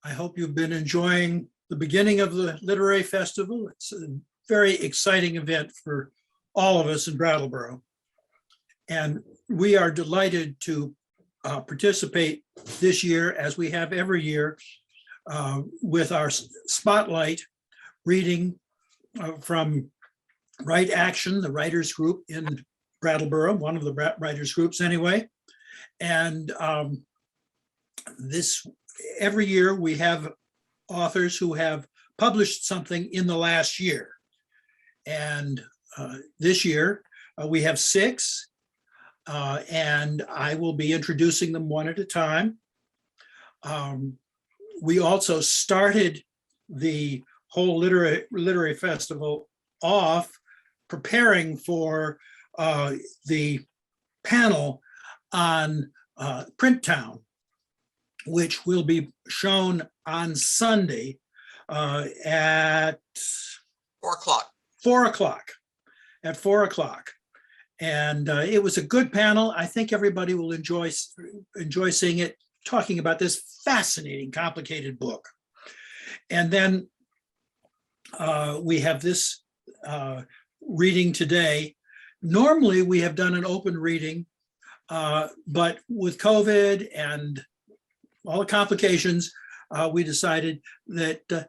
I hope you've been enjoying the beginning of the Literary Festival. It's a very exciting event for all of us in Brattleboro. And we are delighted to participate this year, as we have every year, with our spotlight reading from Right Action, the writers group in Brattleboro, one of the writers groups anyway. And every year we have authors who have published something in the last year. And this year we have 6, and I will be introducing them one at a time. We also started the whole literary festival off preparing for the panel on Print Town, which will be shown on Sunday at 4 o'clock. 4 o'clock. At 4 o'clock. And it was a good panel. I think everybody will enjoy seeing it, talking about this fascinating, complicated book. And then we have this reading today. Normally we have done an open reading, but with COVID and all the complications, we decided that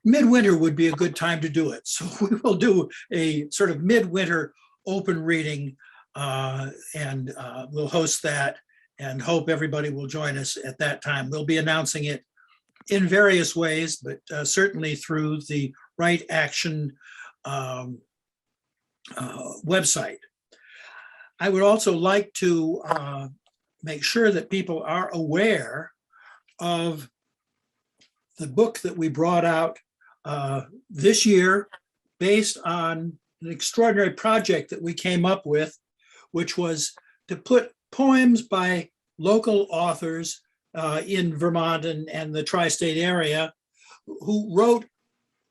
midwinter would be a good time to do it. So we will do a sort of midwinter open reading, and we'll host that and hope everybody will join us at that time. We'll be announcing it in various ways, but certainly through the Right Action website. I would also like to make sure that people are aware of the book that we brought out this year based on an extraordinary project that we came up with, which was to put poems by local authors in Vermont and the tri-state area who wrote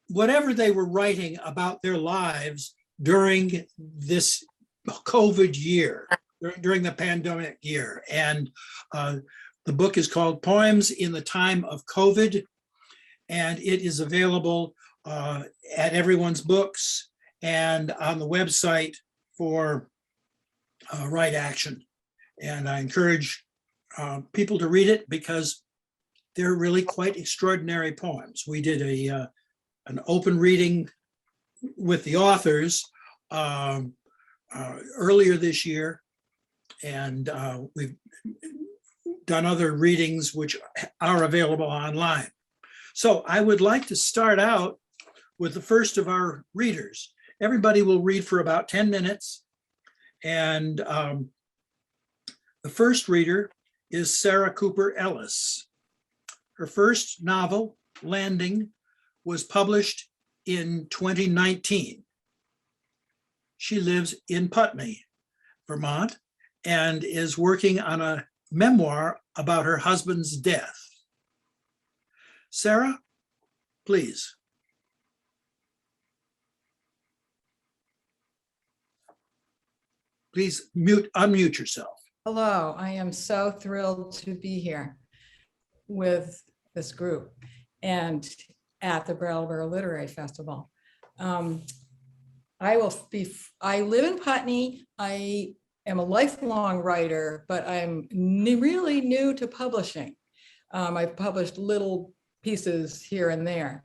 whatever they were writing about their lives during this COVID year, during the pandemic year. And the book is called Poems in the Time of COVID, and it is available at Everyone's Books and on the website for Right Action. And I encourage people to read it because they're really quite extraordinary poems. We did an open reading with the authors earlier this year, and we've done other readings which are available online. So I would like to start out with the first of our readers. Everybody will read for about 10 minutes. And the first reader is Sarah Cooperellis. Her first novel, Landing, was published in 2019. She lives in Putney, Vermont, and is working on a memoir about her husband's death. Sarah, please. Please unmute yourself. Hello, I am so thrilled to be here with this group and at the Brattleboro Literary Festival. I live in Putney. I am a lifelong writer, but I'm really new to publishing. I've published little pieces here and there.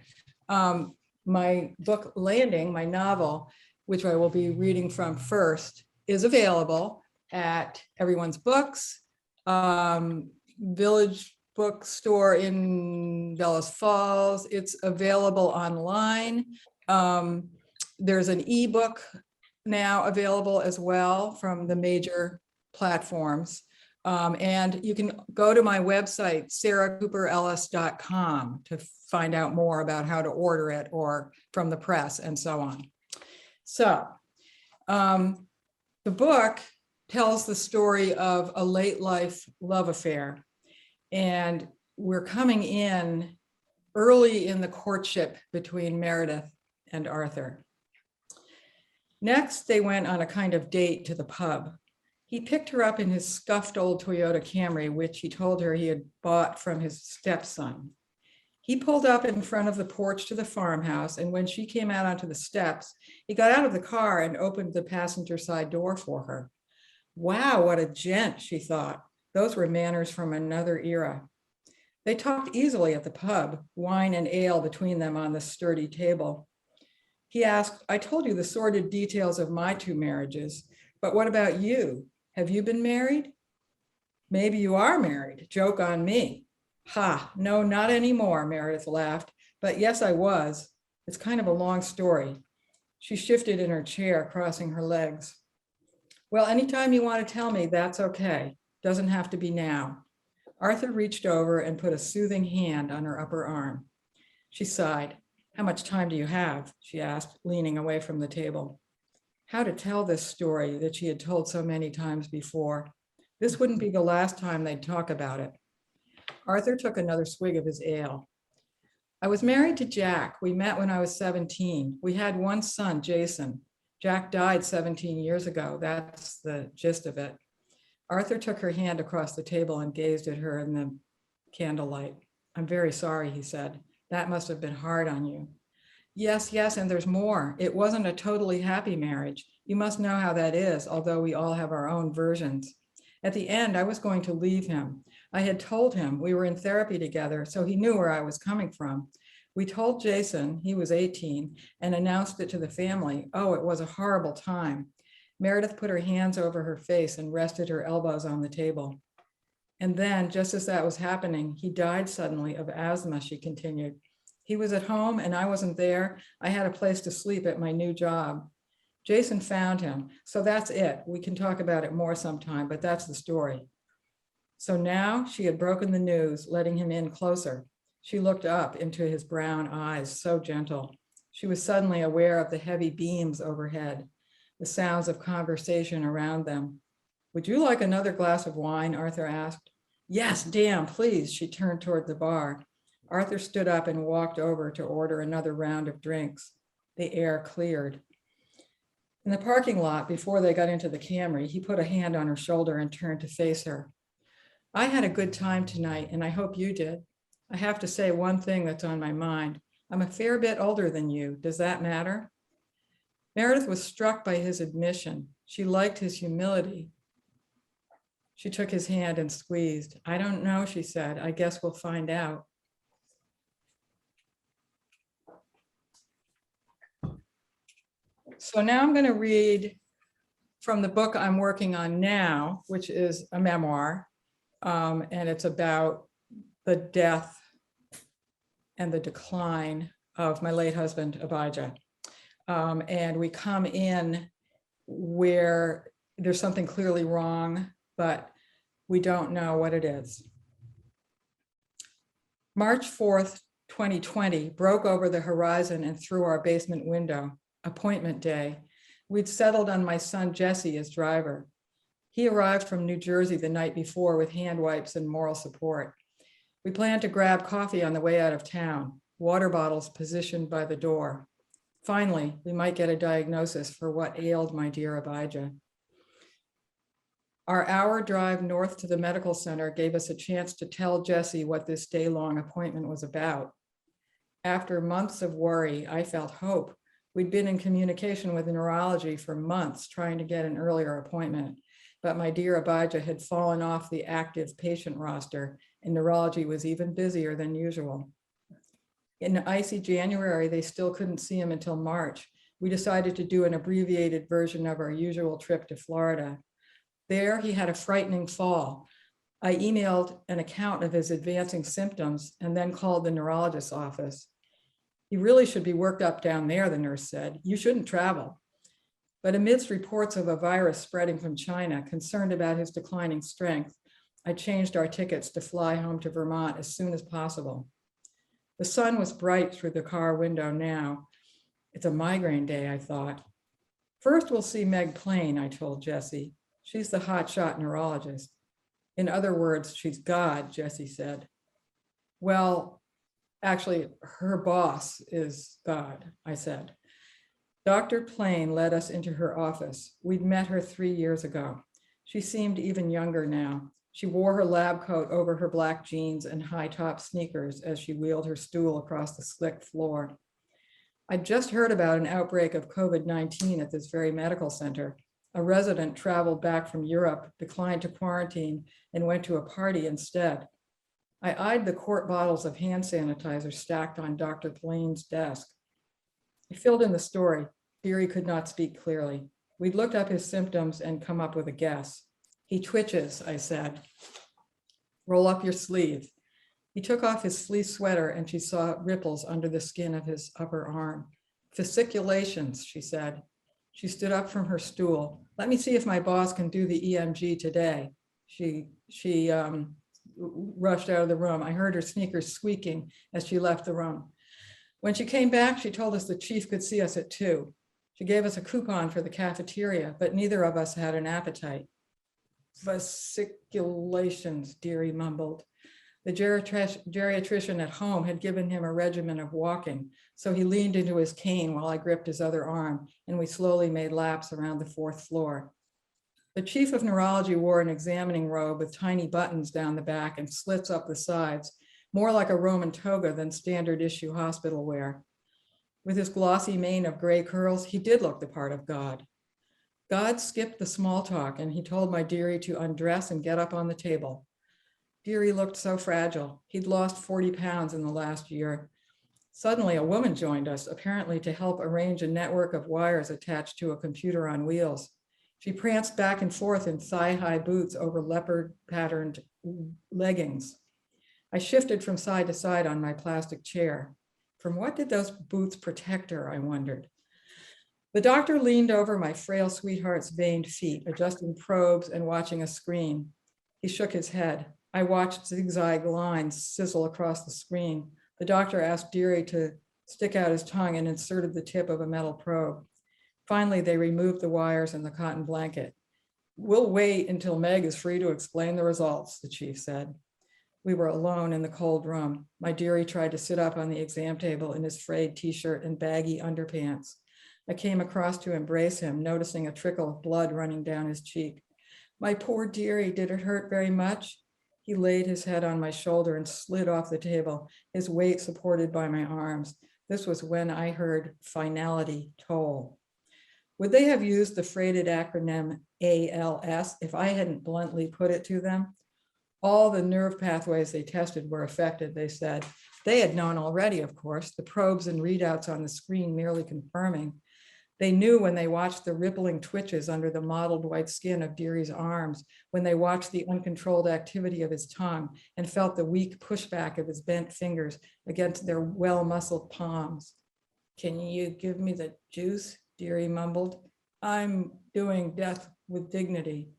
My book, Landing, my novel, which I will be reading from first, is available at Everyone's Books, Village Bookstore in Bellows Falls. It's available online. There's an ebook now available as well from the major platforms. And you can go to my website, sarahcooperellis.com, to find out more about how to order it or from the press and so on. So the book tells the story of a late life love affair. And we're coming in early in the courtship between Meredith and Arthur. Next, they went on a kind of date to the pub. He picked her up in his scuffed old Toyota Camry, which he told her he had bought from his stepson. He pulled up in front of the porch to the farmhouse, and when she came out onto the steps, he got out of the car and opened the passenger side door for her. Wow, what a gent, she thought. Those were manners from another era. They talked easily at the pub, wine and ale between them on the sturdy table. He asked, I told you the sordid details of my 2 marriages, but what about you? Have you been married? Maybe you are married. Joke on me. Ha, no, not anymore, Meredith laughed. But yes, I was. It's kind of a long story. She shifted in her chair, crossing her legs. Well, anytime you want to tell me, that's okay. Doesn't have to be now. Arthur reached over and put a soothing hand on her upper arm. She sighed. How much time do you have? She asked, leaning away from the table. How to tell this story that she had told so many times before. This wouldn't be the last time they'd talk about it. Arthur took another swig of his ale. I was married to Jack. We met when I was 17. We had one son, Jason. Jack died 17 years ago. That's the gist of it. Arthur took her hand across the table and gazed at her in the candlelight. I'm very sorry, he said. That must have been hard on you. Yes, and there's more. It wasn't a totally happy marriage. You must know how that is, although we all have our own versions. At the end, I was going to leave him. I had told him we were in therapy together, so he knew where I was coming from. We told Jason, he was 18, and announced it to the family. Oh, it was a horrible time. Meredith put her hands over her face and rested her elbows on the table. And then, just as that was happening, he died suddenly of asthma, she continued. He was at home and I wasn't there. I had a place to sleep at my new job. Jason found him. So that's it. We can talk about it more sometime, but that's the story. So now she had broken the news, letting him in closer. She looked up into his brown eyes, so gentle. She was suddenly aware of the heavy beams overhead, the sounds of conversation around them. Would you like another glass of wine? Arthur asked. Yes, damn, please. She turned toward the bar. Arthur stood up and walked over to order another round of drinks. The air cleared. In the parking lot, before they got into the Camry, he put a hand on her shoulder and turned to face her. I had a good time tonight, and I hope you did. I have to say one thing that's on my mind. I'm a fair bit older than you. Does that matter? Meredith was struck by his admission. She liked his humility. She took his hand and squeezed. I don't know, she said. I guess we'll find out. So now I'm going to read from the book I'm working on now, which is a memoir, and it's about the death and the decline of my late husband, Abijah. And we come in where there's something clearly wrong, but we don't know what it is. March 4th, 2020 broke over the horizon and through our basement window. Appointment day. We'd settled on my son, Jesse, as driver. He arrived from New Jersey the night before with hand wipes and moral support. We planned to grab coffee on the way out of town, water bottles positioned by the door. Finally, we might get a diagnosis for what ailed my dear Abijah. Our hour drive north to the medical center gave us a chance to tell Jesse what this day-long appointment was about. After months of worry, I felt hope. We'd been in communication with neurology for months trying to get an earlier appointment, but my dear Abijah had fallen off the active patient roster and neurology was even busier than usual. In icy January, they still couldn't see him until March. We decided to do an abbreviated version of our usual trip to Florida. There, he had a frightening fall. I emailed an account of his advancing symptoms and then called the neurologist's office. You really should be worked up down there, the nurse said. You shouldn't travel. But amidst reports of a virus spreading from China, concerned about his declining strength, I changed our tickets to fly home to Vermont as soon as possible. The sun was bright through the car window now. It's a migraine day, I thought. First, we'll see Meg Plain, I told Jesse. She's the hotshot neurologist. In other words, she's God, Jesse said. Well, actually, her boss is God, I said. Dr. Plain led us into her office. We'd met her 3 years ago. She seemed even younger now. She wore her lab coat over her black jeans and high-top sneakers as she wheeled her stool across the slick floor. I'd just heard about an outbreak of COVID-19 at this very medical center. A resident traveled back from Europe, declined to quarantine, and went to a party instead. I eyed the quart bottles of hand sanitizer stacked on Dr. Blaine's desk. I filled in the story. Deary could not speak clearly. We'd looked up his symptoms and come up with a guess. He twitches, I said. Roll up your sleeve. He took off his fleece sweater and she saw ripples under the skin of his upper arm. Fasciculations, she said. She stood up from her stool. Let me see if my boss can do the EMG today. She rushed out of the room. I heard her sneakers squeaking as she left the room. When she came back, she told us the chief could see us at 2. She gave us a coupon for the cafeteria, but neither of us had an appetite. Fasciculations, Deary mumbled. The geriatrician at home had given him a regimen of walking, so he leaned into his cane while I gripped his other arm, and we slowly made laps around the 4th floor. The chief of neurology wore an examining robe with tiny buttons down the back and slits up the sides, more like a Roman toga than standard issue hospital wear. With his glossy mane of gray curls, he did look the part of God. God skipped the small talk, and he told my Deary to undress and get up on the table. Deary looked so fragile. He'd lost 40 pounds in the last year. Suddenly, a woman joined us, apparently to help arrange a network of wires attached to a computer on wheels. She pranced back and forth in thigh-high boots over leopard-patterned leggings. I shifted from side to side on my plastic chair. From what did those boots protect her, I wondered. The doctor leaned over my frail sweetheart's veined feet, adjusting probes and watching a screen. He shook his head. I watched zigzag lines sizzle across the screen. The doctor asked Deary to stick out his tongue and inserted the tip of a metal probe. Finally, they removed the wires and the cotton blanket. We'll wait until Meg is free to explain the results, the chief said. We were alone in the cold room. My Deary tried to sit up on the exam table in his frayed t-shirt and baggy underpants. I came across to embrace him, noticing a trickle of blood running down his cheek. My poor Deary, did it hurt very much? He laid his head on my shoulder and slid off the table, his weight supported by my arms. This was when I heard finality toll. Would they have used the freighted acronym ALS if I hadn't bluntly put it to them? All the nerve pathways they tested were affected, they said. They had known already, of course, the probes and readouts on the screen merely confirming. They knew when they watched the rippling twitches under the mottled white skin of Deary's arms, when they watched the uncontrolled activity of his tongue and felt the weak pushback of his bent fingers against their well-muscled palms. Can you give me the juice? Deary mumbled. I'm doing death with dignity.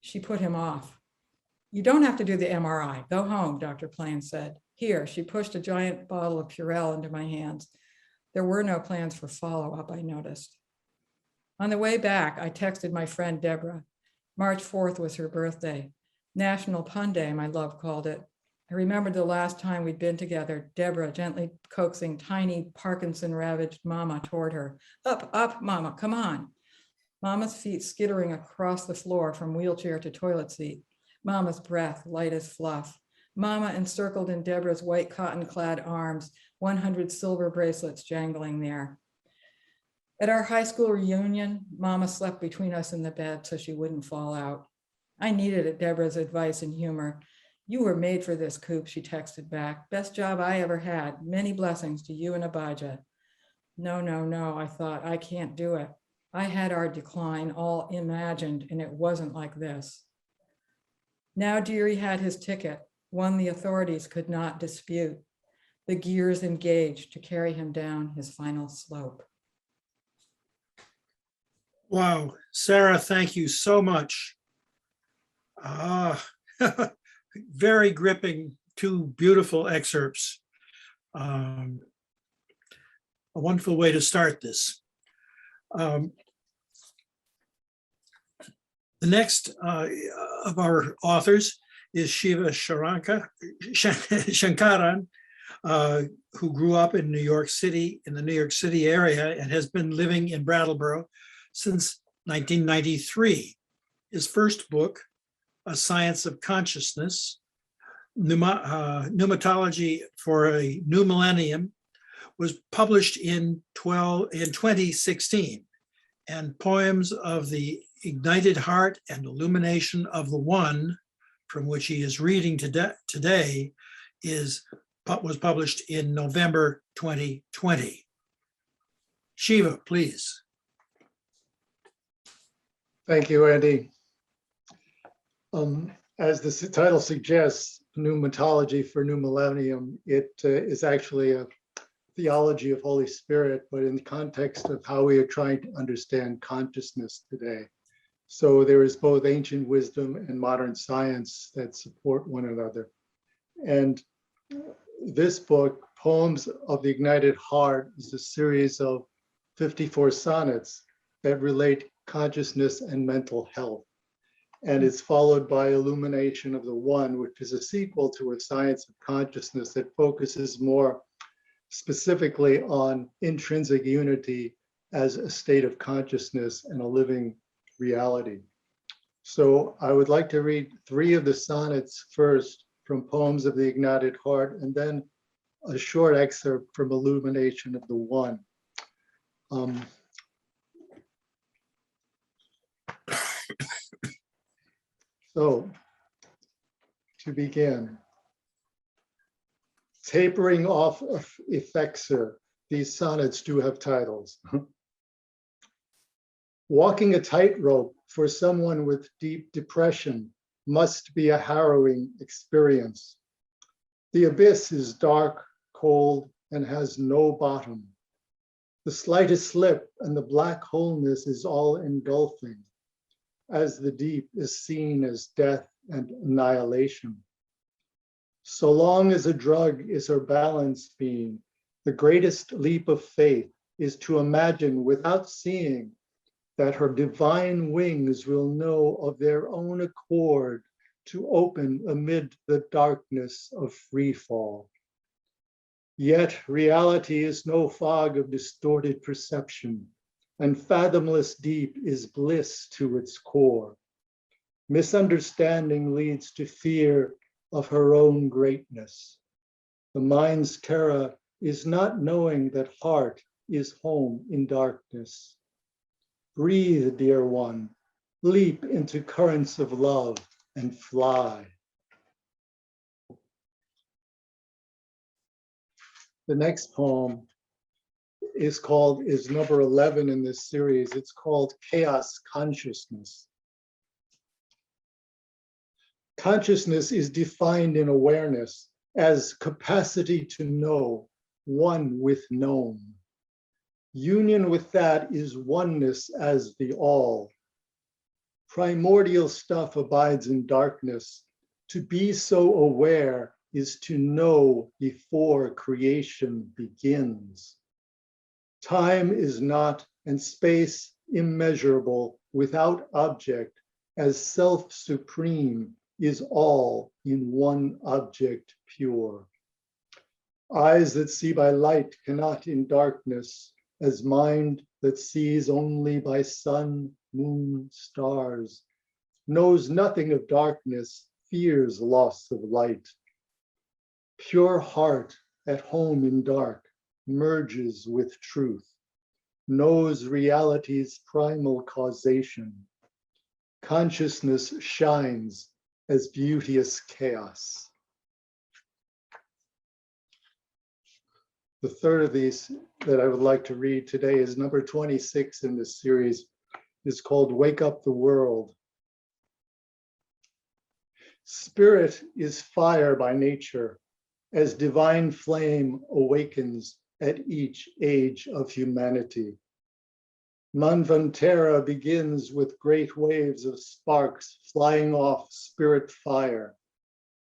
She put him off. You don't have to do the MRI. Go home, Dr. Plain said. Here, she pushed a giant bottle of Purell into my hands. There were no plans for follow-up, I noticed. On the way back, I texted my friend Deborah. March 4th was her birthday. National Pun Day, my love called it. I remembered the last time we'd been together, Deborah gently coaxing tiny Parkinson-ravaged Mama toward her. Up, up, Mama, come on. Mama's feet skittering across the floor from wheelchair to toilet seat. Mama's breath light as fluff. Mama encircled in Deborah's white cotton-clad arms, 100 silver bracelets jangling there. At our high school reunion, Mama slept between us in the bed so she wouldn't fall out. I needed it, Deborah's advice and humor. You were made for this, Coop, she texted back. Best job I ever had. Many blessings to you and Abijah. No, I thought, I can't do it. I had our decline all imagined, and it wasn't like this. Now Deary had his ticket, one the authorities could not dispute. The gears engaged to carry him down his final slope. Wow, Sarah, thank you so much. Very gripping, two beautiful excerpts. A wonderful way to start this. The next of our authors is Shiva Shankaran, who grew up in New York City, in the New York City area, and has been living in Brattleboro since 1993. His first book, A Science of Consciousness, Pneumatology for a New Millennium, was published in 2016, and Poems of the Ignited Heart and Illumination of the One, from which he is reading today, was published in November 2020. Shiva, please. Thank you, Andy. As the title suggests, Pneumatology for New Millennium, it is actually a theology of Holy Spirit, but in the context of how we are trying to understand consciousness today. So there is both ancient wisdom and modern science that support one another. And this book, Poems of the Ignited Heart, is a series of 54 sonnets that relate consciousness and mental health. And it's followed by Illumination of the One, which is a sequel to A Science of Consciousness that focuses more specifically on intrinsic unity as a state of consciousness and a living reality. So I would like to read 3 of the sonnets first from Poems of the Ignited Heart, and then a short excerpt from Illumination of the One. So, to begin, tapering off of effexor, these sonnets do have titles. Walking a tightrope for someone with deep depression must be a harrowing experience. The abyss is dark, cold, and has no bottom. The slightest slip and the black wholeness is all engulfing, as the deep is seen as death and annihilation. So long as a drug is her balance beam, the greatest leap of faith is to imagine without seeing that her divine wings will know of their own accord to open amid the darkness of free fall. Yet reality is no fog of distorted perception, and fathomless deep is bliss to its core. Misunderstanding leads to fear of her own greatness. The mind's terror is not knowing that heart is home in darkness. Breathe, dear one, leap into currents of love and fly. The next poem is number 11 in this series. It's called Chaos Consciousness. Consciousness is defined in awareness as capacity to know, one with known. Union with that is oneness as the all. Primordial stuff abides in darkness. To be so aware is to know before creation begins. Time is not, and space immeasurable without object, as self-supreme is all in one object pure. Eyes that see by light cannot in darkness, as mind that sees only by sun, moon, stars, knows nothing of darkness, fears loss of light. Pure heart at home in dark merges with truth, knows reality's primal causation. Consciousness shines as beauteous chaos. The third of these that I would like to read today is number 26 in this series. It's called Wake Up the World. Spirit is fire by nature, as divine flame awakens at each age of humanity. Manvantara begins with great waves of sparks flying off spirit fire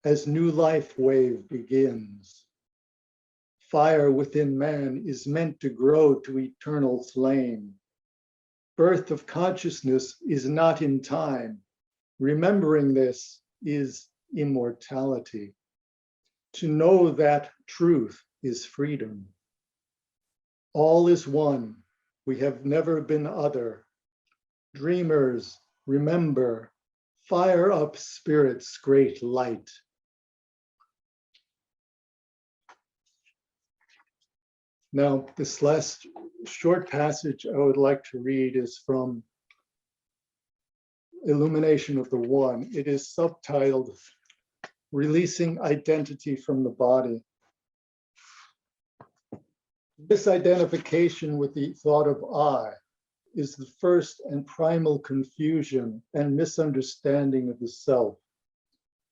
as new life wave begins. Fire within man is meant to grow to eternal flame. Birth of consciousness is not in time. Remembering this is immortality. To know that truth is freedom. All is one. We have never been other. Dreamers, remember, fire up spirit's great light. Now, this last short passage I would like to read is from Illumination of the One. It is subtitled, Releasing Identity from the Body. This identification with the thought of I is the first and primal confusion and misunderstanding of the self.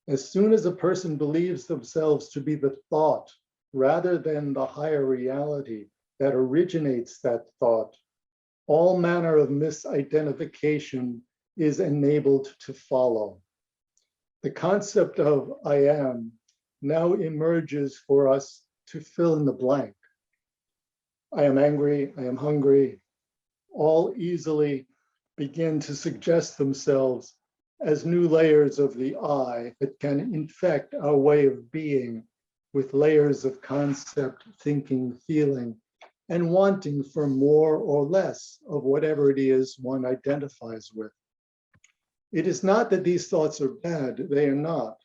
As soon as a person believes themselves to be the thought rather than the higher reality that originates that thought, all manner of misidentification is enabled to follow. The concept of I am now emerges for us to fill in the blank. I am angry, I am hungry, all easily begin to suggest themselves as new layers of the I that can infect our way of being with layers of concept, thinking, feeling, and wanting for more or less of whatever it is one identifies with. It is not that these thoughts are bad, they are not,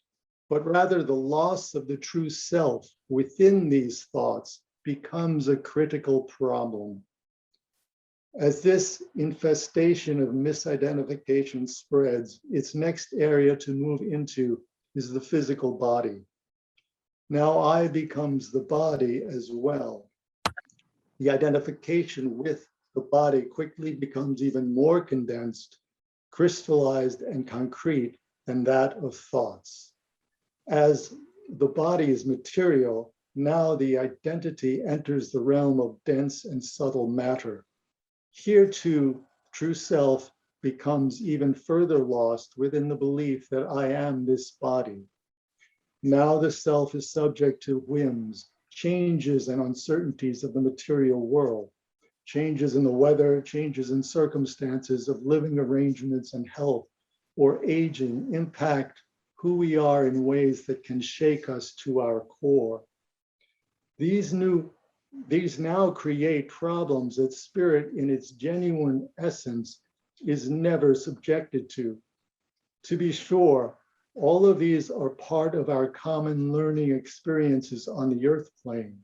but rather the loss of the true self within these thoughts becomes a critical problem. As this infestation of misidentification spreads, its next area to move into is the physical body. Now I becomes the body as well. The identification with the body quickly becomes even more condensed, crystallized, and concrete than that of thoughts. As the body is material, now the identity enters the realm of dense and subtle matter. Here too, true self becomes even further lost within the belief that I am this body. Now the self is subject to whims, changes and uncertainties of the material world, changes in the weather, changes in circumstances of living arrangements and health, or aging impact who we are in ways that can shake us to our core. These now create problems that spirit in its genuine essence is never subjected to. To be sure, all of these are part of our common learning experiences on the earth plane.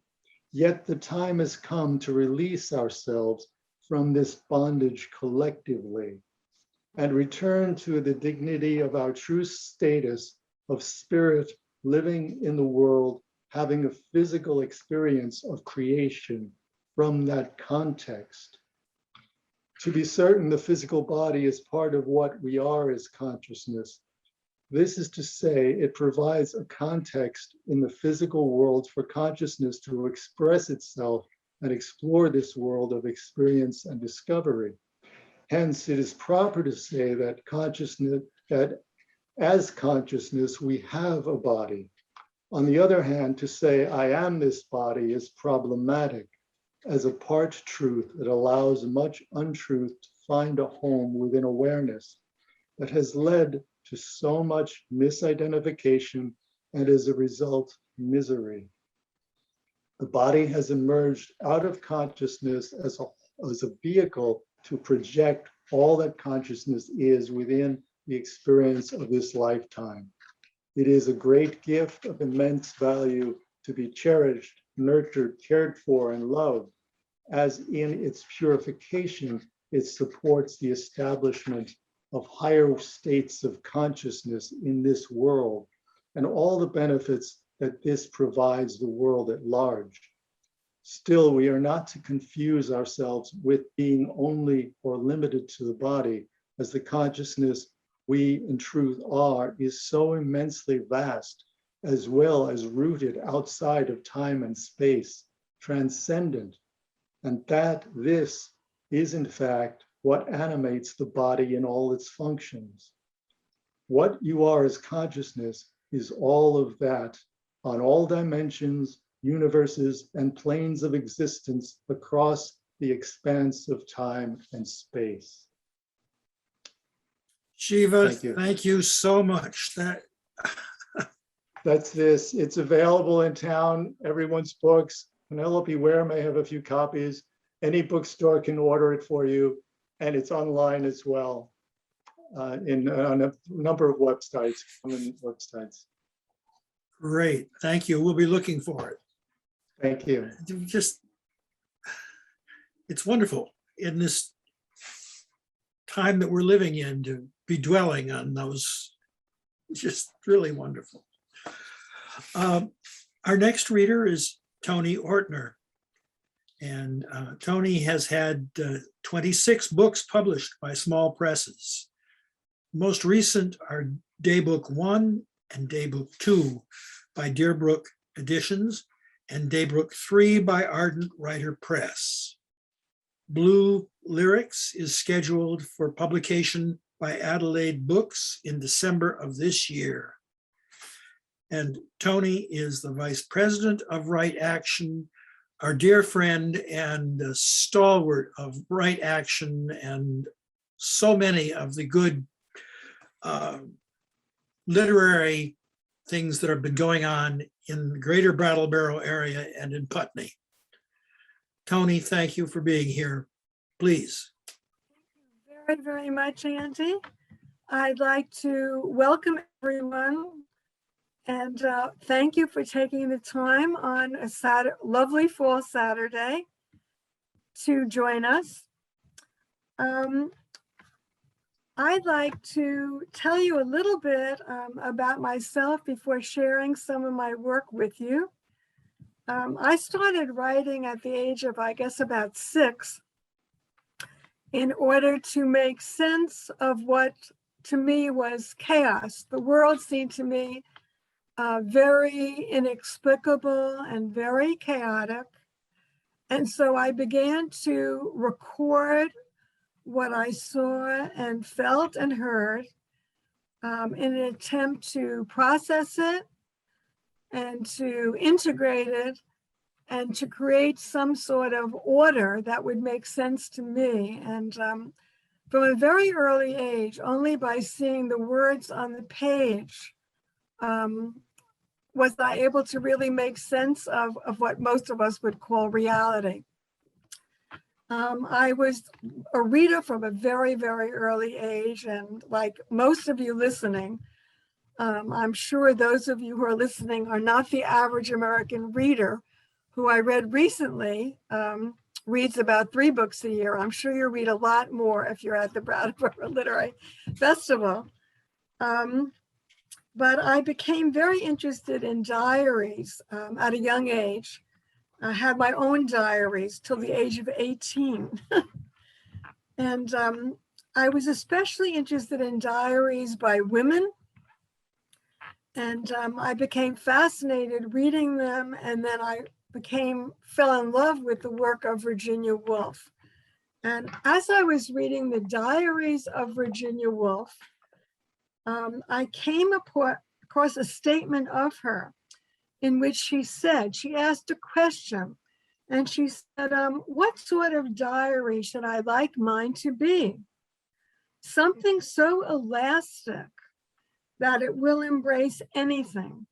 Yet the time has come to release ourselves from this bondage collectively and return to the dignity of our true status of spirit living in the world, having a physical experience of creation from that context. To be certain, the physical body is part of what we are as consciousness. This is to say, it provides a context in the physical world for consciousness to express itself and explore this world of experience and discovery. Hence, it is proper to say that as consciousness, we have a body. On the other hand, to say I am this body is problematic as a part truth that allows much untruth to find a home within awareness that has led to so much misidentification and as a result, misery. The body has emerged out of consciousness as a vehicle to project all that consciousness is within the experience of this lifetime. It is a great gift of immense value to be cherished, nurtured, cared for, and loved, as in its purification, it supports the establishment of higher states of consciousness in this world and all the benefits that this provides the world at large. Still, we are not to confuse ourselves with being only or limited to the body, as the consciousness we in truth are is so immensely vast, as well as rooted outside of time and space, transcendent, and that this is in fact what animates the body in all its functions. What you are as consciousness is all of that on all dimensions, universes, and planes of existence across the expanse of time and space. Shiva, Thank you. thank you so much. That's this. It's available in town, everyone's books. Penelope Ware may have a few copies. Any bookstore can order it for you, and it's online as well. on a number of websites, common websites. Great, thank you. We'll be looking for it. Thank you. Just, it's wonderful in this time that we're living in to be dwelling on those. Just really wonderful. Our next reader is Toni Ortner. And Toni has had 26 books published by small presses. Most recent are Daybook 1 and Daybook 2 by Deerbrook Editions and Daybook 3 by Ardent Writer Press. Blue Lyrics is scheduled for publication by Adelaide Books in December of this year. And Toni is the Vice President of Right Action, our dear friend and stalwart of Right Action and so many of the good literary things that have been going on in the greater Brattleboro area and in Putney. Toni, thank you for being here. Please. Very, very much, Andy. I'd like to welcome everyone and thank you for taking the time on a lovely fall Saturday to join us. I'd like to tell you a little bit about myself before sharing some of my work with you. I started writing at the age of, I guess, about 6 in order to make sense of what to me was chaos. The world seemed to me very inexplicable and very chaotic. And so I began to record what I saw and felt and heard in an attempt to process it and to integrate it and to create some sort of order that would make sense to me. And from a very early age, only by seeing the words on the page, was I able to really make sense of what most of us would call reality. I was a reader from a very, very early age, and like most of you listening, I'm sure those of you who are listening are not the average American reader who I read recently reads about 3 books a year. I'm sure you read a lot more if you're at the Brattleboro Literary Festival. But I became very interested in diaries at a young age. I had my own diaries till the age of 18. And I was especially interested in diaries by women. And I became fascinated reading them. And then I fell in love with the work of Virginia Woolf. And as I was reading the diaries of Virginia Woolf, I came across a statement of her in which she asked a question, and she said, what sort of diary should I like mine to be? Something so elastic that it will embrace anything,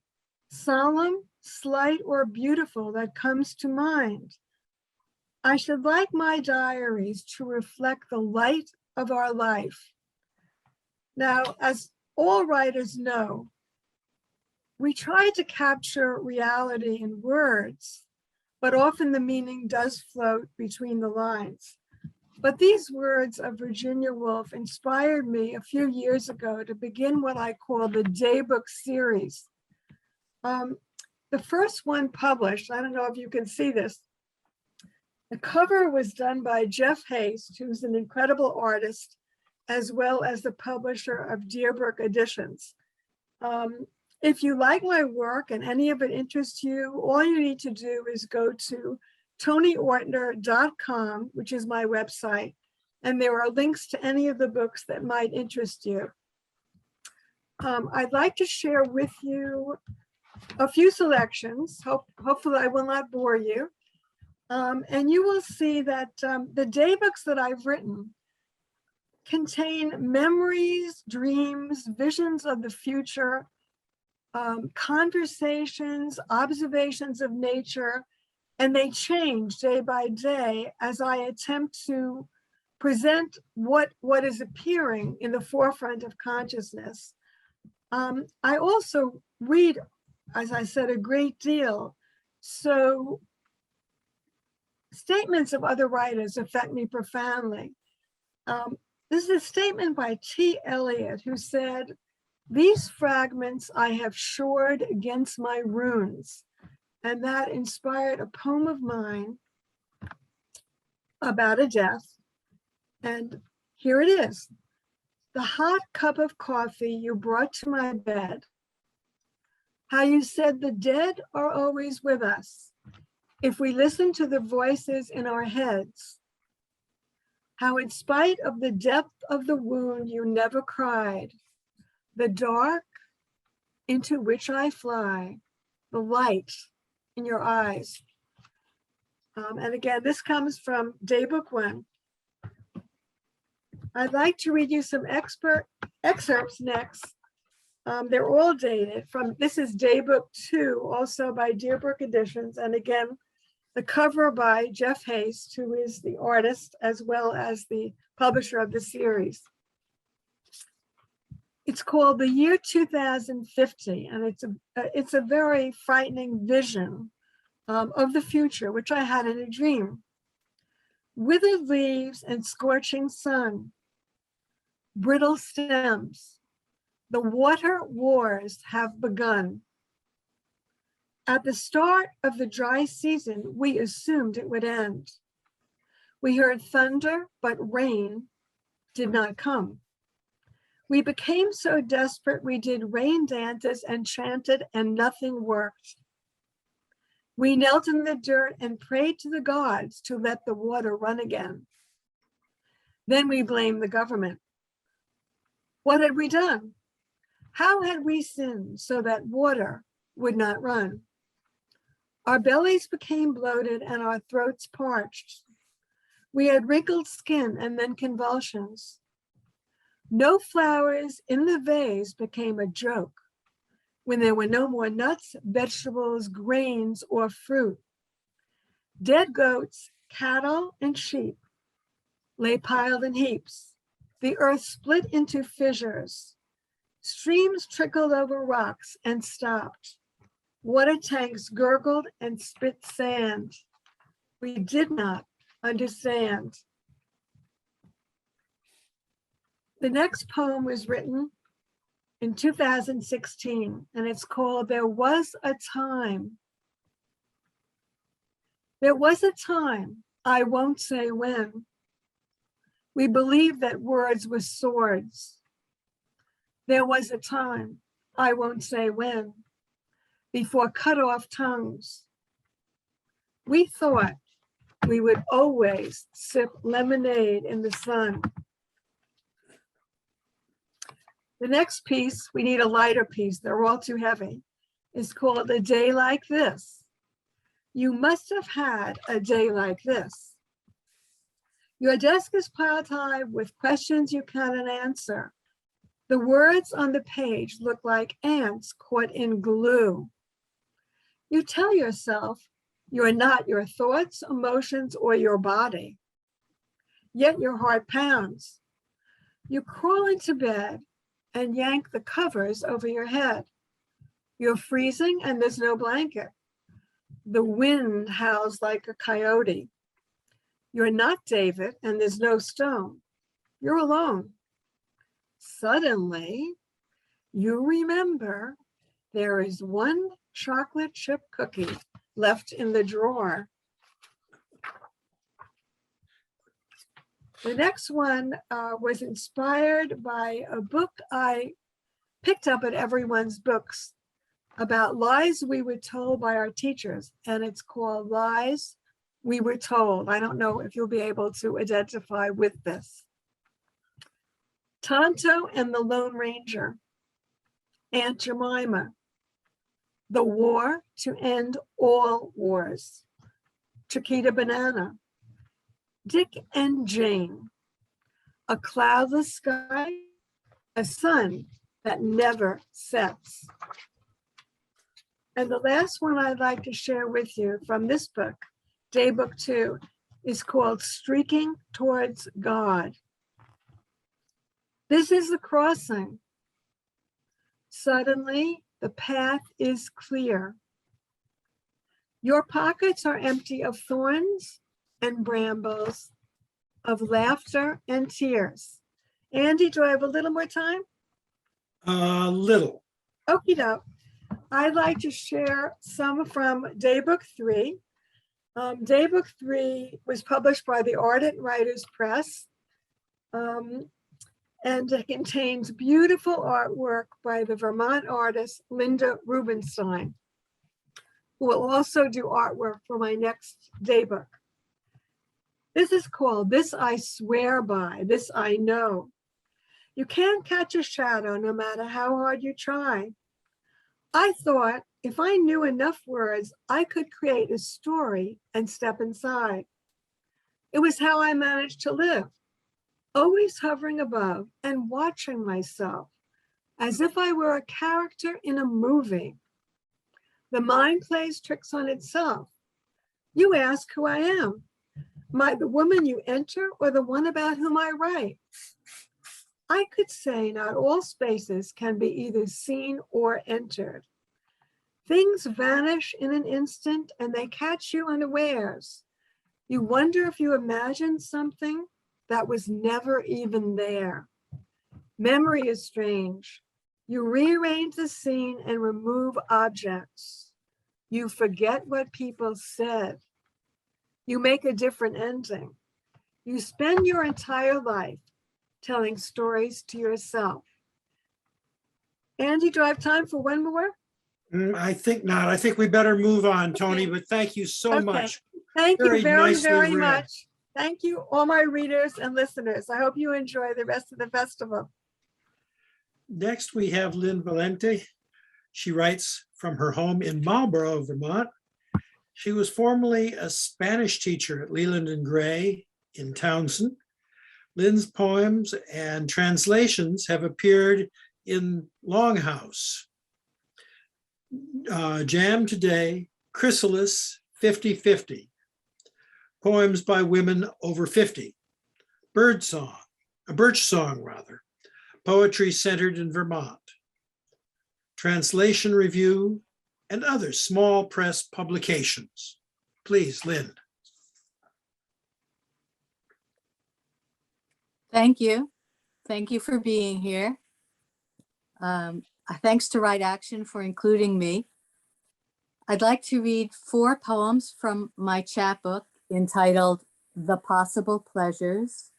solemn, slight, or beautiful that comes to mind. I should like my diaries to reflect the light of our life. Now, as all writers know, we try to capture reality in words, but often the meaning does float between the lines. But these words of Virginia Woolf inspired me a few years ago to begin what I call the Daybook series. The first one published, I don't know if you can see this, the cover was done by Jeff Haste, who's an incredible artist, as well as the publisher of Deerbrook Editions. If you like my work and any of it interests you, all you need to do is go to toniortner.com, which is my website, and there are links to any of the books that might interest you. I'd like to share with you a few selections. Hopefully I will not bore you. And you will see that the daybooks that I've written contain memories, dreams, visions of the future, conversations, observations of nature, and they change day by day as I attempt to present what is appearing in the forefront of consciousness. I also read, as I said, a great deal. So statements of other writers affect me profoundly. This is a statement by T. Eliot, who said, "These fragments I have shored against my runes," and that inspired a poem of mine about a death. And here it is. The hot cup of coffee you brought to my bed, how you said the dead are always with us if we listen to the voices in our heads, how in spite of the depth of the wound you never cried, the dark into which I fly, the light in your eyes. And again, this comes from Daybook 1. I'd like to read you some excerpts next. They're all dated from, this is Daybook 2, also by Deerbrook Editions. And again, the cover by Jeff Haste, who is the artist as well as the publisher of the series. It's called The Year 2050, and it's a very frightening vision of the future, which I had in a dream. Withered leaves and scorching sun, brittle stems, the water wars have begun. At the start of the dry season, we assumed it would end. We heard thunder, but rain did not come. We became so desperate, we did rain dances and chanted, and nothing worked. We knelt in the dirt and prayed to the gods to let the water run again. Then we blamed the government. What had we done? How had we sinned so that water would not run? Our bellies became bloated and our throats parched. We had wrinkled skin and then convulsions. No flowers in the vase became a joke when there were no more nuts, vegetables, grains, or fruit. Dead goats, cattle, and sheep lay piled in heaps. The earth split into fissures. Streams trickled over rocks and stopped. Water tanks gurgled and spit sand. We did not understand. The next poem was written in 2016, and it's called There Was a Time. There was a time, I won't say when, we believed that words were swords. There was a time, I won't say when, before cut off tongues. We thought we would always sip lemonade in the sun. The next piece, we need a lighter piece, they're all too heavy, is called A Day Like This. You must have had a day like this. Your desk is piled high with questions you cannot answer. The words on the page look like ants caught in glue. You tell yourself you're not your thoughts, emotions, or your body. Yet your heart pounds. You crawl into bed and yank the covers over your head. You're freezing and there's no blanket. The wind howls like a coyote. You're not David and there's no stone. You're alone. Suddenly, you remember there is one chocolate chip cookie left in the drawer. The next one was inspired by a book I picked up at Everyone's Books about lies we were told by our teachers, and it's called Lies We Were Told. I don't know if you'll be able to identify with this. Tonto and the Lone Ranger, Aunt Jemima, the war to end all wars, Chiquita Banana, Dick and Jane, a cloudless sky, a sun that never sets. And the last one I'd like to share with you from this book, Daybook 2, is called Streaking Towards God. This is the crossing. Suddenly, the path is clear. Your pockets are empty of thorns and brambles, of laughter and tears. Andy, do I have a little more time? Little. Okie doke. I'd like to share some from Daybook 3. Daybook 3 was published by the Ardent Writers Press, and it contains beautiful artwork by the Vermont artist Linda Rubenstein, who will also do artwork for my next daybook. This is called This I Swear By, This I Know. You can't catch a shadow no matter how hard you try. I thought if I knew enough words, I could create a story and step inside. It was how I managed to live, always hovering above and watching myself as if I were a character in a movie. The mind plays tricks on itself. You ask who I am. Am I the woman you enter or the one about whom I write? I could say not all spaces can be either seen or entered. Things vanish in an instant and they catch you unawares. You wonder if you imagined something that was never even there. Memory is strange. You rearrange the scene and remove objects. You forget what people said. You make a different ending. You spend your entire life telling stories to yourself. Andy, do I have time for one more? I think not. I think we better move on, Toni, Okay. but thank you so Okay. much. Thank you Very very, nicely very read. much. Thank you, all my readers and listeners. I hope you enjoy the rest of the festival. Next, we have Lynne Valente. She writes from her home in Marlborough, Vermont. She was formerly a Spanish teacher at Leland and Gray in Townsend. Lynn's poems and translations have appeared in Longhouse, Jam Today, Chrysalis, 50/50, Poems by Women Over 50, Birch Song, Poetry Centered in Vermont, Translation Review, and other small press publications. Please, Lynn. Thank you. Thank you for being here. Thanks to Right Action for including me. I'd like to read 4 poems from my chapbook entitled The Possible Pleasures,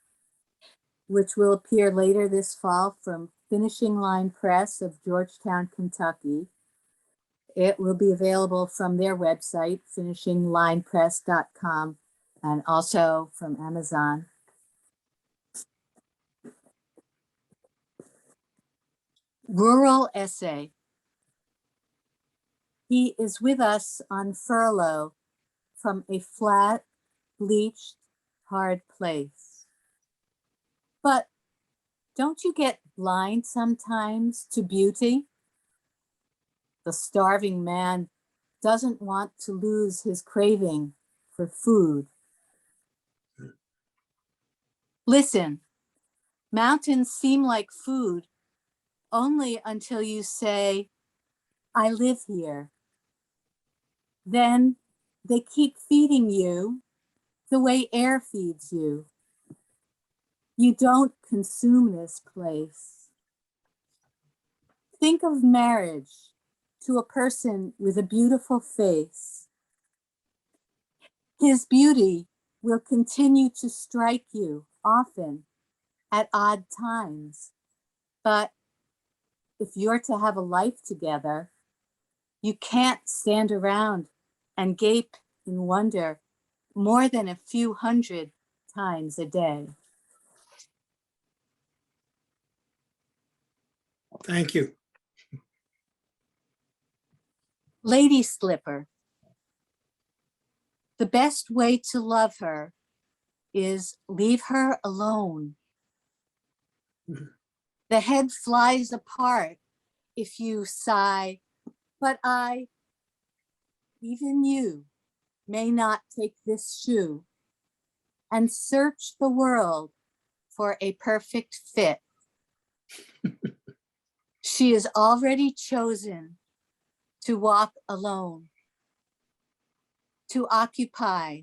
which will appear later this fall from Finishing Line Press of Georgetown, Kentucky. It will be available from their website, finishinglinepress.com, and also from Amazon. Rural Essay. He is with us on furlough from a flat, bleached, hard place. But don't you get blind sometimes to beauty? The starving man doesn't want to lose his craving for food. Listen, mountains seem like food only until you say, I live here. Then they keep feeding you the way air feeds you. You don't consume this place. Think of marriage to a person with a beautiful face. His beauty will continue to strike you often at odd times. But if you're to have a life together, you can't stand around and gape in wonder more than a few hundred times a day. Thank you. Lady Slipper. The best way to love her is leave her alone. The head flies apart if you sigh, but even you, may not take this shoe. and search the world for a perfect fit. She is already chosen to walk alone, to occupy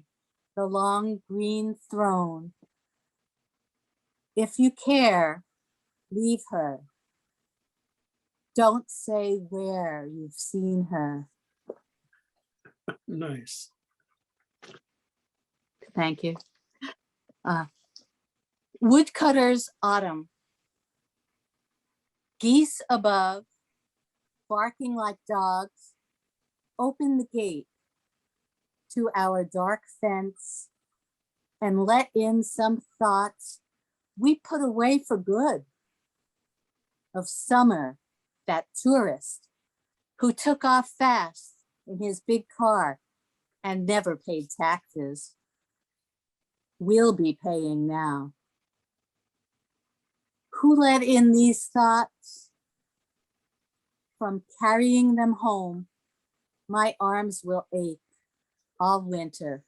the long green throne. If you care, leave her. Don't say where you've seen her. Nice. Thank you. Woodcutter's Autumn. Geese above, barking like dogs, open the gate to our dark fence and let in some thoughts we put away for good. Of summer, that tourist who took off fast in his big car and never paid taxes. We'll be paying now. Who let in these thoughts? From carrying them home, my arms will ache all winter.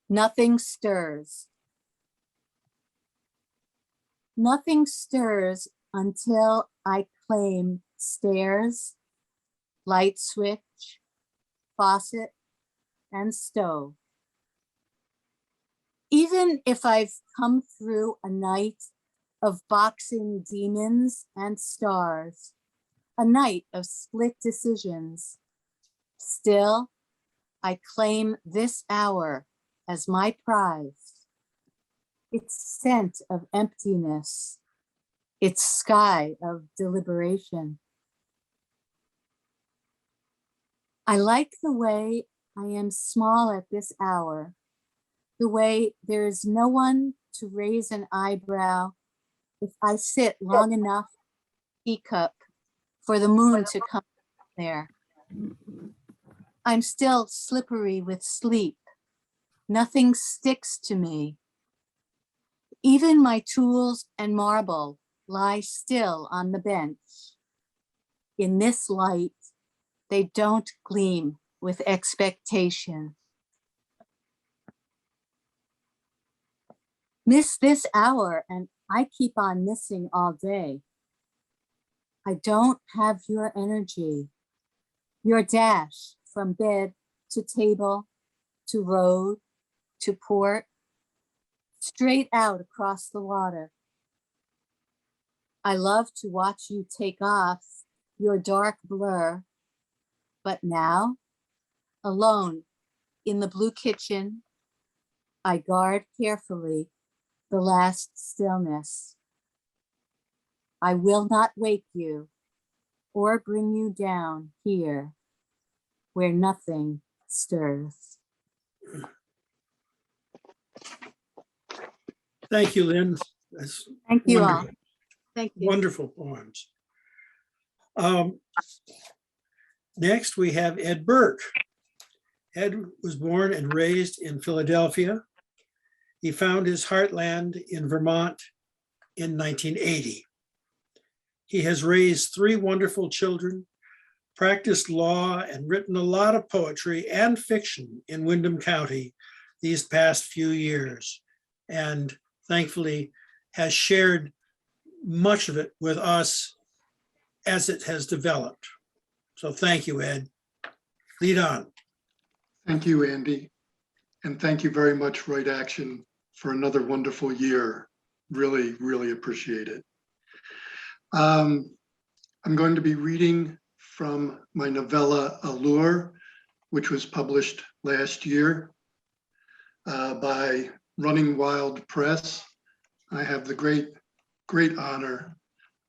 Nothing stirs. Nothing stirs until I claim stairs, light switch, faucet, and stove. Even if I've come through a night of boxing demons and stars, a night of split decisions, still I claim this hour as my prize. Its scent of emptiness, its sky of deliberation. I like the way I am small at this hour, the way there is no one to raise an eyebrow if I sit long enough, teacup, for the moon to come there. I'm still slippery with sleep. Nothing sticks to me. Even my tools and marble lie still on the bench. In this light, they don't gleam with expectation. Miss this hour and I keep on missing all day. I don't have your energy, your dash from bed to table, to road, to port, straight out across the water. I love to watch you take off your dark blur, but now, alone in the blue kitchen, I guard carefully the last stillness. I will not wake you or bring you down here where nothing stirs. Thank you, Lynn. That's Thank you all. wonderful. Thank you. Wonderful poems. Next, we have Ed Burke. Ed was born and raised in Philadelphia. He found his heartland in Vermont in 1980. He has raised 3 wonderful children, practiced law, and written a lot of poetry and fiction in Windham County these past few years, and thankfully has shared much of it with us as it has developed. So thank you, Ed. Lead on. Thank you, Andy. And thank you very much, Right Action, for another wonderful year. Really, really appreciate it. I'm going to be reading from my novella Allure, which was published last year by Running Wild Press. I have the great honor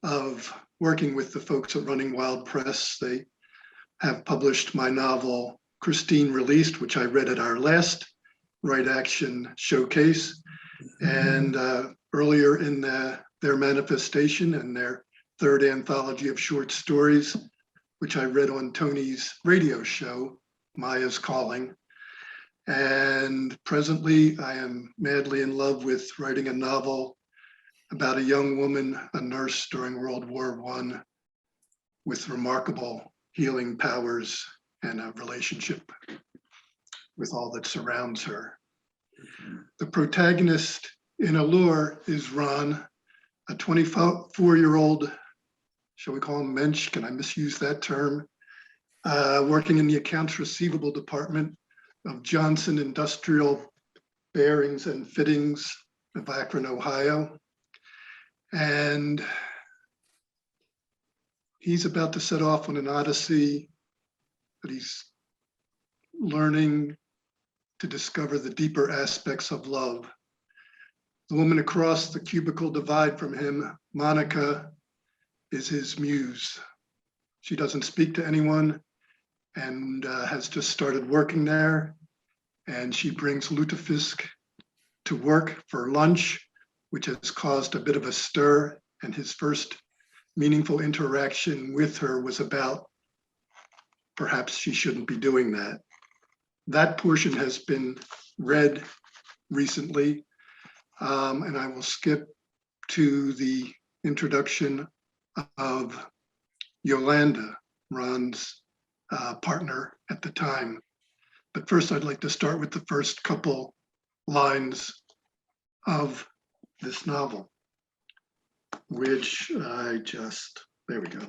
of working with the folks at Running Wild Press. They have published my novel, Christine Released, which I read at our last Right Action showcase. And earlier in their manifestation and their 3rd anthology of short stories, which I read on Toni's radio show, Maya's Calling. And presently I am madly in love with writing a novel about a young woman, a nurse during World War I, with remarkable healing powers and a relationship with all that surrounds her. The protagonist in Allure is Ron, a 24-year-old, shall we call him mensch? Can I misuse that term? Working in the accounts receivable department of Johnson Industrial Bearings and Fittings of Akron, Ohio. And he's about to set off on an odyssey, but he's learning to discover the deeper aspects of love. The woman across the cubicle divide from him, Monica, is his muse. She doesn't speak to anyone and has just started working there. And she brings lutefisk to work for lunch, which has caused a bit of a stir. And his first meaningful interaction with her was about perhaps she shouldn't be doing that. That portion has been read recently, and I will skip to the introduction of Yolanda, Ron's partner at the time. But first, I'd like to start with the first couple lines of this novel, which there we go.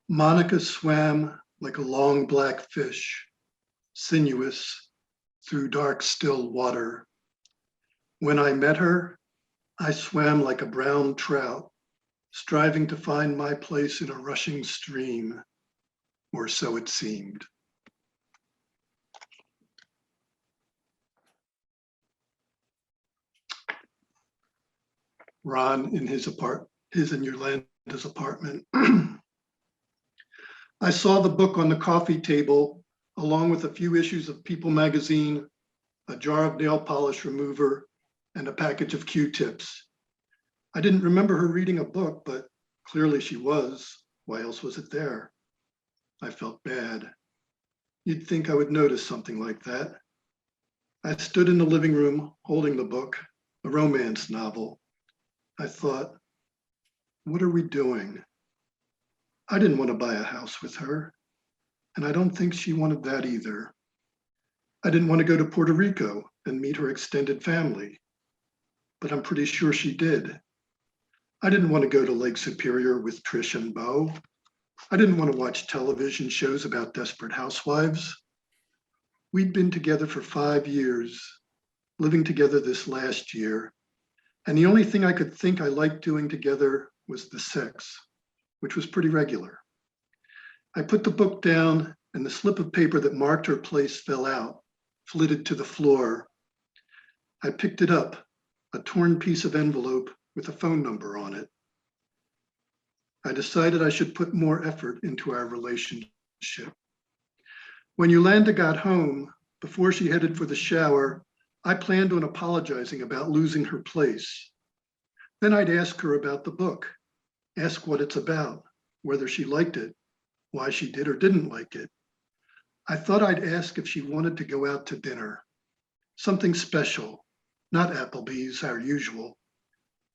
Monica swam like a long black fish, sinuous through dark still water. When I met her, I swam like a brown trout, striving to find my place in a rushing stream, or so it seemed. Ron in his and Yolanda's apartment. I saw the book on the coffee table, along with a few issues of People magazine, a jar of nail polish remover, and a package of Q-tips. I didn't remember her reading a book, but clearly she was. Why else was it there? I felt bad. You'd think I would notice something like that. I stood in the living room holding the book, a romance novel. I thought, what are we doing? I didn't want to buy a house with her, and I don't think she wanted that either. I didn't want to go to Puerto Rico and meet her extended family, but I'm pretty sure she did. I didn't want to go to Lake Superior with Trish and Bo. I didn't want to watch television shows about desperate housewives. We'd been together for 5 years, living together this last year, and the only thing I could think I liked doing together was the sex, which was pretty regular. I put the book down and the slip of paper that marked her place fell out, flitted to the floor. I picked it up, a torn piece of envelope with a phone number on it. I decided I should put more effort into our relationship. When Yolanda got home, before she headed for the shower, I planned on apologizing about losing her place. Then I'd ask her about the book, ask what it's about, whether she liked it, why she did or didn't like it. I thought I'd ask if she wanted to go out to dinner, something special, not Applebee's, our usual.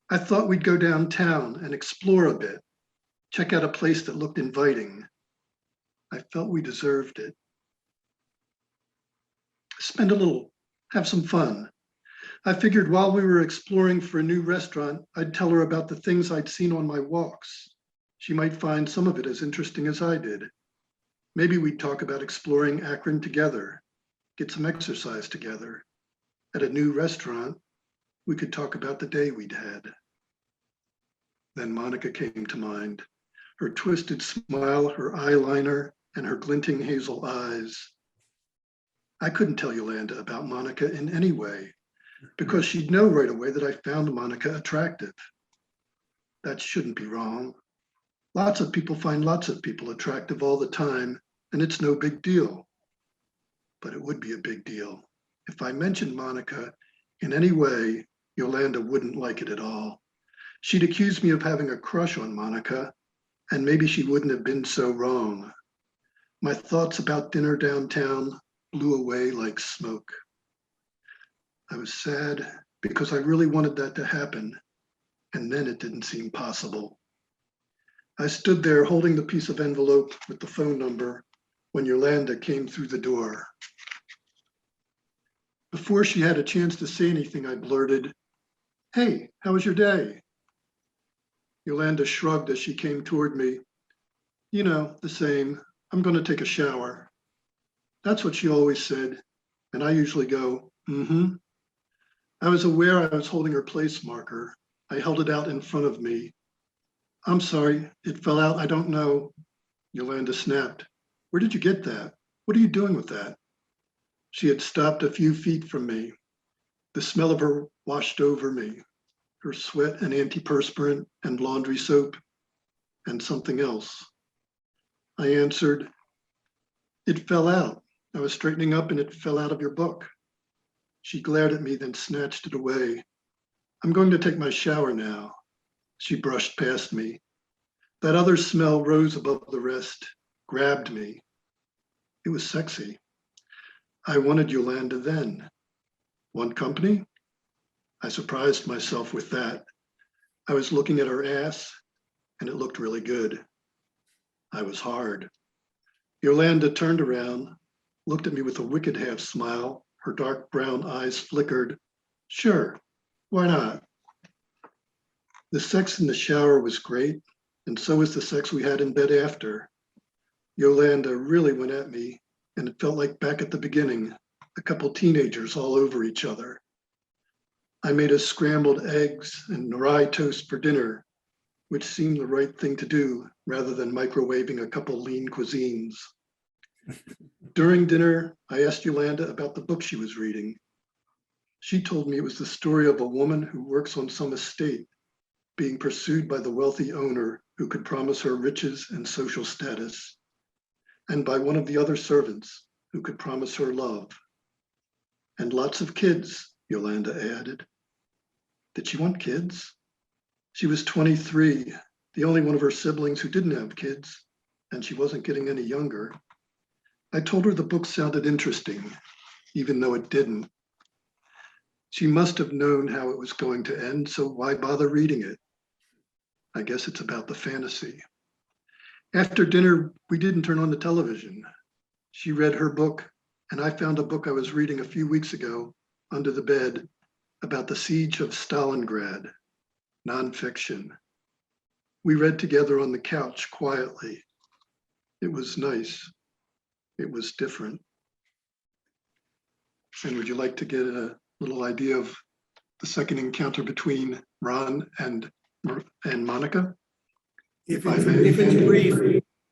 I thought we'd go downtown and explore a bit, check out a place that looked inviting. I felt we deserved it. Spend a little, have some fun. I figured while we were exploring for a new restaurant, I'd tell her about the things I'd seen on my walks. She might find some of it as interesting as I did. Maybe we'd talk about exploring Akron together, get some exercise together. At a new restaurant, we could talk about the day we'd had. Then Monica came to mind, her twisted smile, her eyeliner, and her glinting hazel eyes. I couldn't tell Yolanda about Monica in any way, because she'd know right away that I found Monica attractive. That shouldn't be wrong. Lots of people find lots of people attractive all the time, and it's no big deal. But it would be a big deal. If I mentioned Monica in any way, Yolanda wouldn't like it at all. She'd accuse me of having a crush on Monica, and maybe she wouldn't have been so wrong. My thoughts about dinner downtown blew away like smoke. I was sad because I really wanted that to happen, and then it didn't seem possible. I stood there holding the piece of envelope with the phone number when Yolanda came through the door. Before she had a chance to say anything, I blurted, "Hey, how was your day?" Yolanda shrugged as she came toward me. "You know, the same. I'm going to take a shower." That's what she always said, and I usually go, "Mm-hmm." I was aware I was holding her place marker. I held it out in front of me. "I'm sorry, it fell out. I don't know." Yolanda snapped. "Where did you get that? What are you doing with that?" She had stopped a few feet from me. The smell of her washed over me, her sweat and antiperspirant and laundry soap and something else. I answered, "It fell out. I was straightening up and it fell out of your book." She glared at me, then snatched it away. "I'm going to take my shower now." She brushed past me. That other smell rose above the rest, grabbed me. It was sexy. I wanted Yolanda then. Want company? I surprised myself with that. I was looking at her ass, and it looked really good. I was hard. Yolanda turned around, looked at me with a wicked half smile. Her dark brown eyes flickered. "Sure, why not?" The sex in the shower was great, and so was the sex we had in bed after. Yolanda really went at me, and it felt like back at the beginning, a couple teenagers all over each other. I made us scrambled eggs and rye toast for dinner, which seemed the right thing to do rather than microwaving a couple lean cuisines. During dinner, I asked Yolanda about the book she was reading. She told me it was the story of a woman who works on some estate, being pursued by the wealthy owner who could promise her riches and social status, and by one of the other servants who could promise her love. And lots of kids, Yolanda added. Did she want kids? She was 23, the only one of her siblings who didn't have kids, and she wasn't getting any younger. I told her the book sounded interesting, even though it didn't. She must have known how it was going to end, so why bother reading it? I guess it's about the fantasy. After dinner, we didn't turn on the television. She read her book, and I found a book I was reading a few weeks ago under the bed about the siege of Stalingrad, nonfiction. We read together on the couch quietly. It was nice. It was different. And would you like to get a little idea of the second encounter between Ron and Monica? If I it's, may. if it's brief,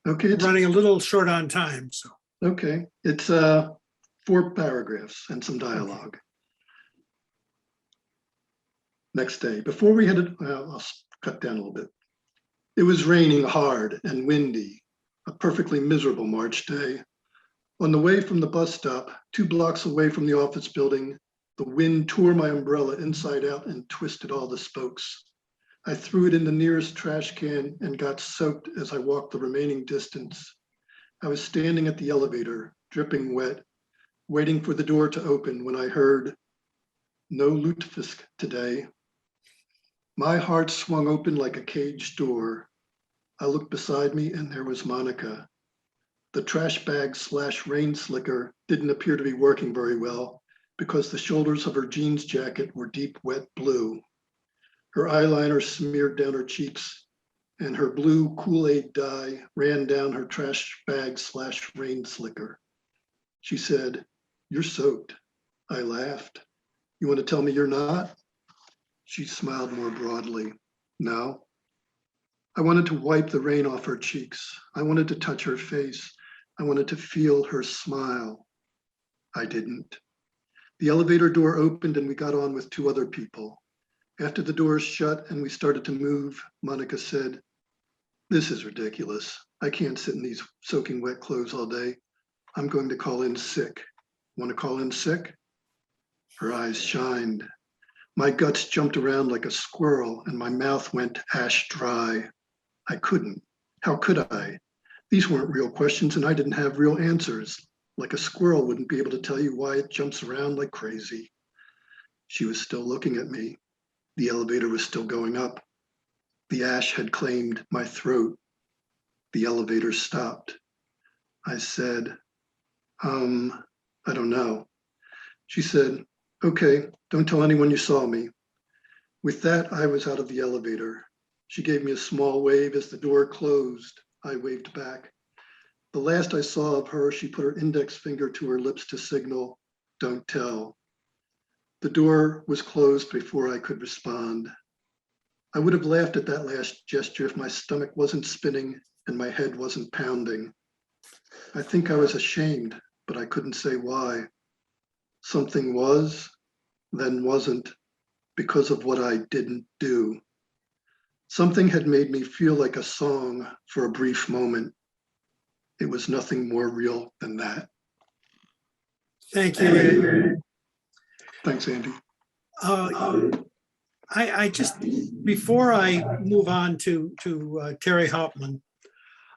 Okay, we're it's running a little short on time, so. okay. It's 4 paragraphs and some dialogue. Next day, before we headed, I'll cut down a little bit. It was raining hard and windy, a perfectly miserable March day. On the way from the bus stop, 2 blocks away from the office building, the wind tore my umbrella inside out and twisted all the spokes. I threw it in the nearest trash can and got soaked as I walked the remaining distance. I was standing at the elevator, dripping wet, waiting for the door to open when I heard, "No lutefisk today." My heart swung open like a caged door. I looked beside me and there was Monica. The trash bag / rain slicker didn't appear to be working very well because the shoulders of her jeans jacket were deep wet blue. Her eyeliner smeared down her cheeks and her blue Kool-Aid dye ran down her trash bag / rain slicker. She said, "You're soaked." I laughed. "You want to tell me you're not?" She smiled more broadly. "No." I wanted to wipe the rain off her cheeks. I wanted to touch her face. I wanted to feel her smile. I didn't. The elevator door opened and we got on with 2 other people. After the doors shut and we started to move, Monica said, "This is ridiculous. I can't sit in these soaking wet clothes all day. I'm going to call in sick." "Want to call in sick?" Her eyes shined. My guts jumped around like a squirrel and my mouth went ash dry. I couldn't. How could I? These weren't real questions and I didn't have real answers. Like a squirrel wouldn't be able to tell you why it jumps around like crazy. She was still looking at me. The elevator was still going up. The ash had claimed my throat. The elevator stopped. I said, I don't know. She said, okay, don't tell anyone you saw me. With that, I was out of the elevator. She gave me a small wave as the door closed. I waved back. The last I saw of her, she put her index finger to her lips to signal, don't tell. The door was closed before I could respond. I would have laughed at that last gesture if my stomach wasn't spinning and my head wasn't pounding. I think I was ashamed, but I couldn't say why. Something was, then wasn't, because of what I didn't do. Something had made me feel like a song for a brief moment. It was nothing more real than that. Thank you, Ed. Thanks, Andy. I just, before I move on to Terry Hauptman,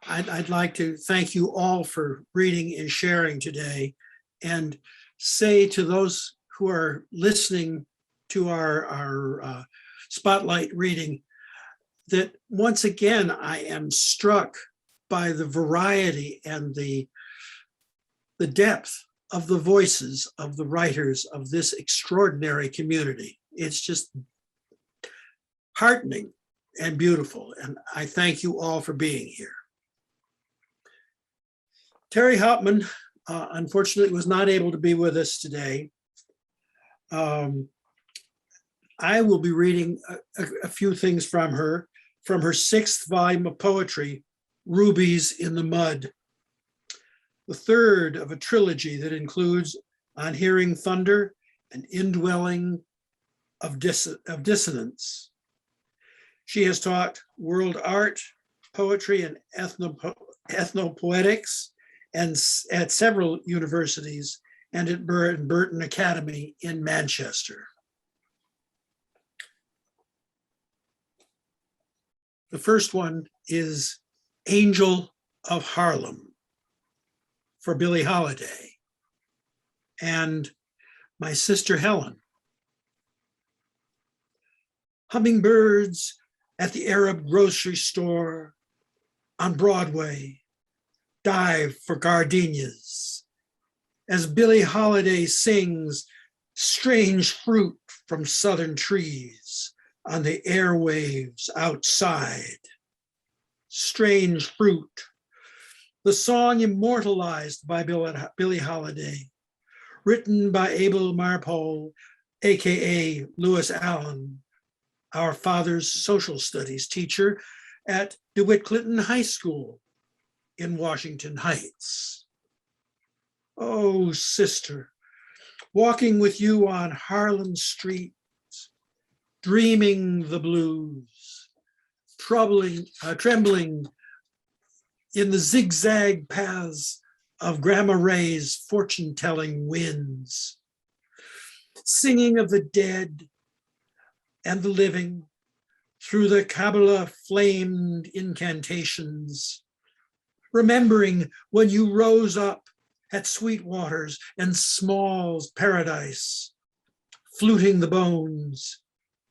I'd like to thank you all for reading and sharing today, and say to those who are listening to our spotlight reading that once again, I am struck by the variety and the depth of the voices of the writers of this extraordinary community. It's just heartening and beautiful, and I thank you all for being here. Terry Hauptman, unfortunately, was not able to be with us today. I will be reading a few things from her sixth volume of poetry, Rubies in the Mud, the third of a trilogy that includes On Hearing Thunder and Indwelling of Dissonance. She has taught world art, poetry, and ethnopoetics and at several universities and at Burton Academy in Manchester. The first one is Angel of Harlem for Billie Holiday and my sister Helen. Hummingbirds at the Arab grocery store on Broadway dive for gardenias as Billie Holiday sings strange fruit from southern trees on the airwaves outside. Strange fruit, the song immortalized by Billie Holiday, written by Abel Marpole, AKA Lewis Allen, our father's social studies teacher at DeWitt Clinton High School in Washington Heights. Oh, sister, walking with you on Harlem streets, dreaming the blues, trembling in the zigzag paths of Grandma Ray's fortune-telling winds, singing of the dead and the living through the Kabbalah flamed incantations, remembering when you rose up at Sweetwater's and Small's Paradise, fluting the bones,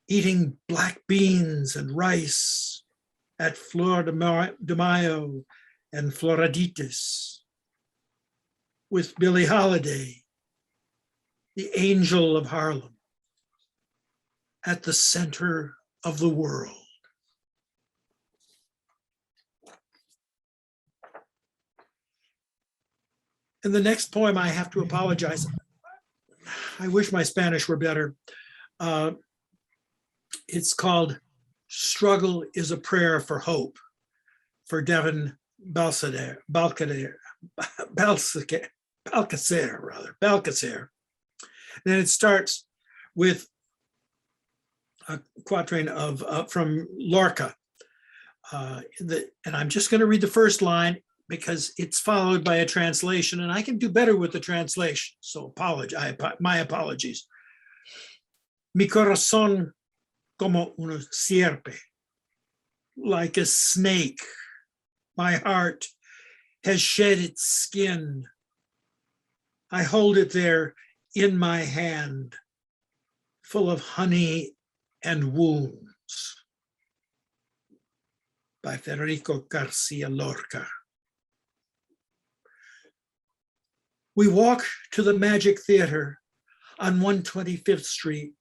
eating black beans and rice at Flor de Mayo and Floraditas, with Billie Holiday, the angel of Harlem, at the center of the world. In the next poem, I have to apologize. I wish my Spanish were better. It's called Struggle is a Prayer for Hope, for Devin Balcacer. Then it starts with a quatrain of from Lorca. And I'm just going to read the first line because it's followed by a translation, and I can do better with the translation. So my apologies. Mi corazón como una sierpe, like a snake. My heart has shed its skin. I hold it there in my hand, full of honey and wounds. by Federico Garcia Lorca. We walk to the Magic Theater on 125th Street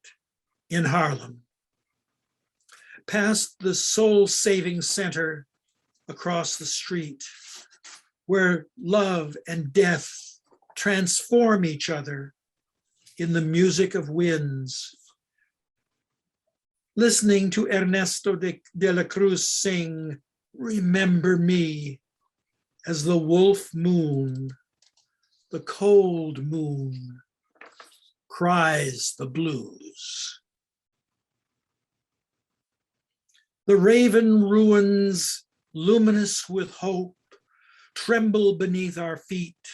in Harlem, past the Soul Saving Center across the street, where love and death transform each other in the music of winds. Listening to Ernesto de la Cruz sing, "Remember Me," as the wolf moon, the cold moon, cries the blues. The raven ruins, luminous with hope, tremble beneath our feet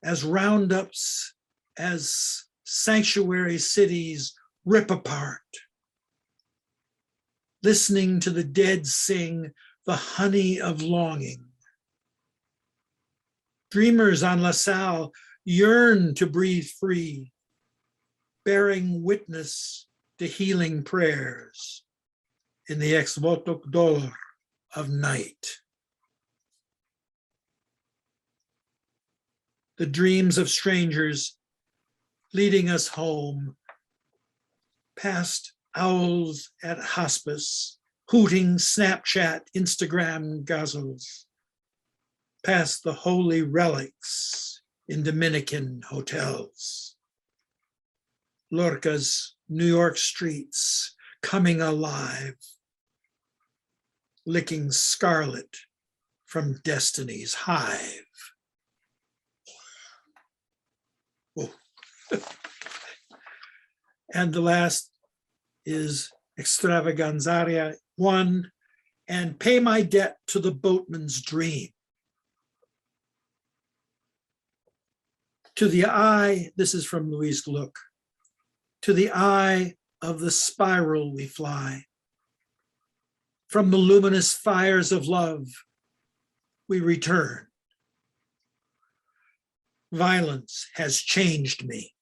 as roundups, as sanctuary cities rip apart. Listening to the dead sing the honey of longing. Dreamers on La Salle yearn to breathe free, bearing witness to healing prayers in the ex voto dolor of night. The dreams of strangers leading us home, past owls at hospice, hooting Snapchat, Instagram gazelles, past the holy relics in Dominican hotels. Lorca's New York streets coming alive, licking scarlet from destiny's hive. Whoa. And the last is Extravaganzaria 1, and pay my debt to the boatman's dream. To the eye, this is from Louise Gluck, to the eye of the spiral we fly. From the luminous fires of love, we return. Violence has changed me.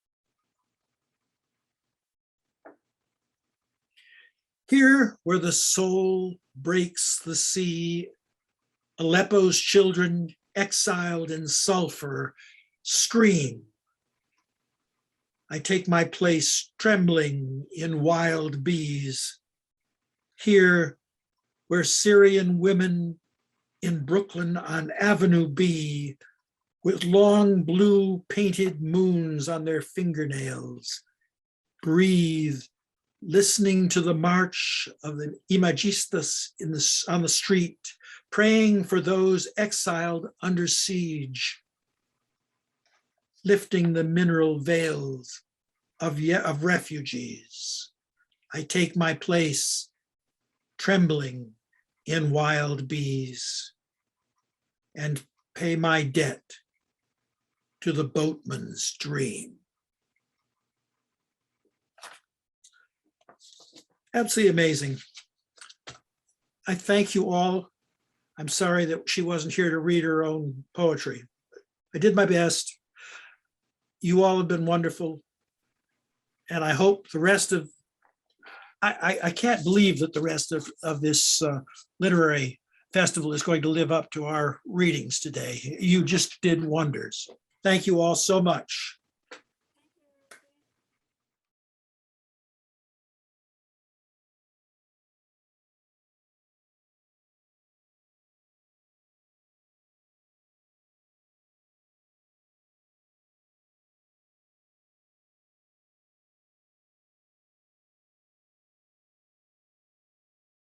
Here where the soul breaks the sea, Aleppo's children exiled in sulfur scream. I take my place trembling in wild bees. Here where Syrian women in Brooklyn on Avenue B, with long blue painted moons on their fingernails, breathe, listening to the march of the imagistas on the street, praying for those exiled under siege, lifting the mineral veils of refugees. I take my place, trembling in wild bees, and pay my debt to the boatman's dream. Absolutely amazing. I thank you all. I'm sorry that she wasn't here to read her own poetry. I did my best. You all have been wonderful. And I hope the rest of, I can't believe that the rest of this literary festival is going to live up to our readings today. You just did wonders. Thank you all so much.